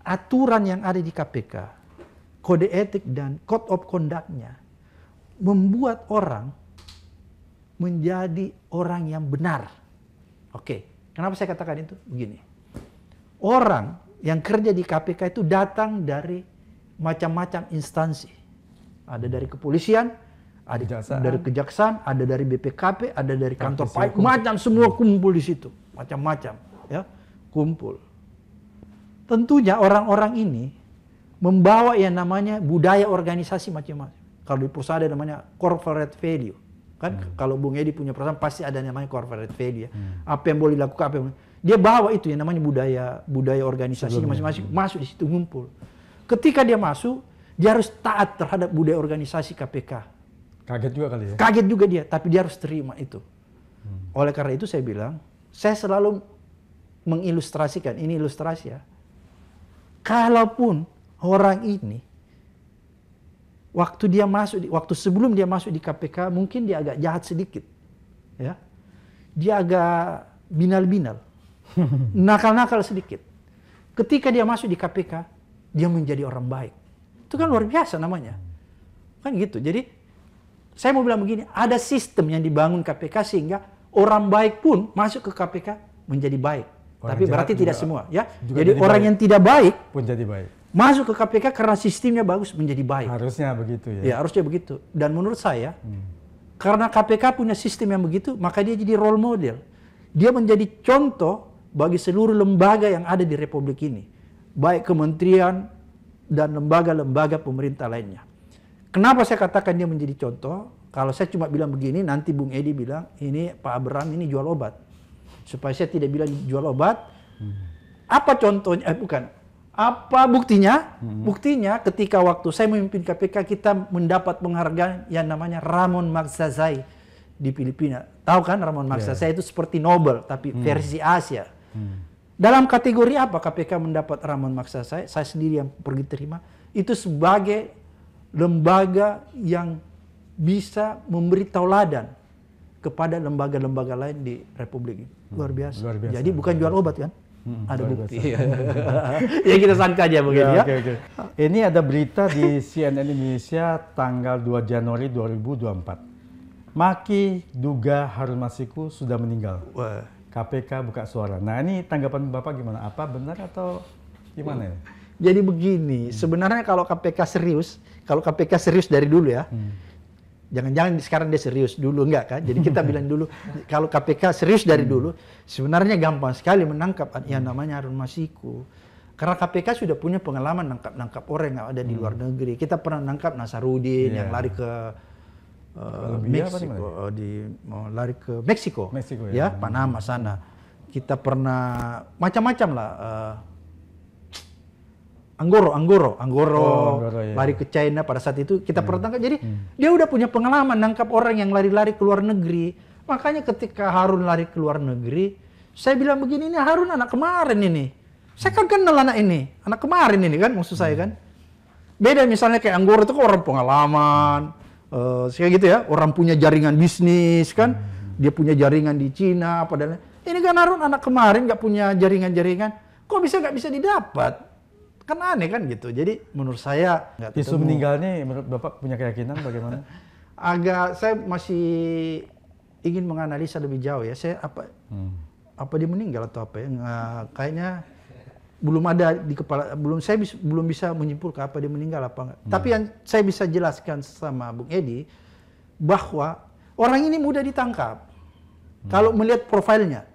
aturan yang ada di KPK, kode etik dan code of conduct-nya membuat orang menjadi orang yang benar. Oke, kenapa saya katakan itu? Begini, orang yang kerja di KPK itu datang dari macam-macam instansi. Ada dari kepolisian, ada dari kejaksaan, ada dari BPKP, ada dari kantor pajak, macam semua kumpul di situ, macam-macam, ya, kumpul. Tentunya orang-orang ini membawa yang namanya budaya organisasi macam-macam. Kalau di perusahaan ada namanya corporate value, kan? Kalau Bung Edi punya perusahaan pasti ada namanya corporate value, ya. Apa yang boleh dilakukan, apa yang dia bawa itu yang namanya budaya organisasi masing-masing, masuk di situ ngumpul. Ketika dia masuk, dia harus taat terhadap budaya organisasi KPK. Kaget juga kali ya? Kaget juga dia, tapi dia harus terima itu. Oleh karena itu saya bilang, saya selalu mengilustrasikan, ini ilustrasi ya. Kalaupun orang ini, waktu sebelum dia masuk di KPK, mungkin dia agak jahat sedikit. Ya. Dia agak binal-binal. Nakal-nakal sedikit. Ketika dia masuk di KPK, dia menjadi orang baik. Itu kan luar biasa namanya. Kan gitu. Jadi saya mau bilang begini, ada sistem yang dibangun KPK sehingga orang baik pun masuk ke KPK menjadi baik. Tapi berarti tidak semua, ya. Jadi orang yang tidak baik pun jadi baik. Masuk ke KPK karena sistemnya bagus menjadi baik. Harusnya begitu ya. Ya, harusnya begitu. Dan menurut saya, karena KPK punya sistem yang begitu, maka dia jadi role model. Dia menjadi contoh bagi seluruh lembaga yang ada di Republik ini, baik kementerian dan lembaga-lembaga pemerintah lainnya. Kenapa saya katakan dia menjadi contoh? Kalau saya cuma bilang begini, nanti Bung Edi bilang, ini Pak Abraham ini jual obat. Supaya saya tidak bilang jual obat. Apa contohnya? Bukan. Apa buktinya? Buktinya ketika waktu saya memimpin KPK, kita mendapat penghargaan yang namanya Ramon Magsaysay di Filipina. Tahu kan Ramon Magsaysay itu seperti Nobel, tapi versi Asia. Dalam kategori apa KPK mendapat Ramon Magsaysay? Saya sendiri yang pergi terima. Itu sebagai lembaga yang bisa memberi tauladan kepada lembaga-lembaga lain di Republik ini. Luar biasa. Jadi bukan jual obat kan? Ada bukti. Ya kita sangka aja begitu ya. Okay. Ini ada berita di CNN Indonesia tanggal 2 Januari 2024. Maki duga Harun Masiku sudah meninggal. Wah. KPK buka suara. Nah ini tanggapan Bapak gimana? Apa benar atau gimana ya? Jadi begini, sebenarnya kalau KPK serius dari dulu ya, jangan-jangan sekarang dia serius, dulu enggak kan? Jadi kita bilang dulu, kalau KPK serius dari dulu, sebenarnya gampang sekali menangkap yang namanya Harun Masiku. Karena KPK sudah punya pengalaman nangkap orang yang ada di luar negeri. Kita pernah nangkap Nasarudin yang lari ke Meksiko, lari ke Meksiko ya, Panama sana. Kita pernah macam-macam lah. Anggoro, ya. Lari ke China pada saat itu kita pernah tangkap. Jadi dia udah punya pengalaman nangkap orang yang lari-lari ke luar negeri. Makanya ketika Harun lari ke luar negeri, saya bilang begini, ini Harun anak kemarin ini. Saya kan kenal anak ini, anak kemarin ini kan maksud saya kan. Beda misalnya kayak Anggoro itu kan orang pengalaman, kayak gitu ya, orang punya jaringan bisnis kan, dia punya jaringan di Cina apa dan ini kan Harun anak kemarin nggak punya jaringan-jaringan, kok nggak bisa didapat? Kan aneh kan gitu. Jadi menurut saya isu meninggalnya menurut Bapak punya keyakinan bagaimana? Saya masih ingin menganalisa lebih jauh ya. Saya apa dia meninggal atau apa ya? Kayaknya belum ada di kepala, belum bisa menyimpulkan apa dia meninggal apa enggak. Tapi yang saya bisa jelaskan sama Bung Edi bahwa orang ini mudah ditangkap. Kalau melihat profilnya,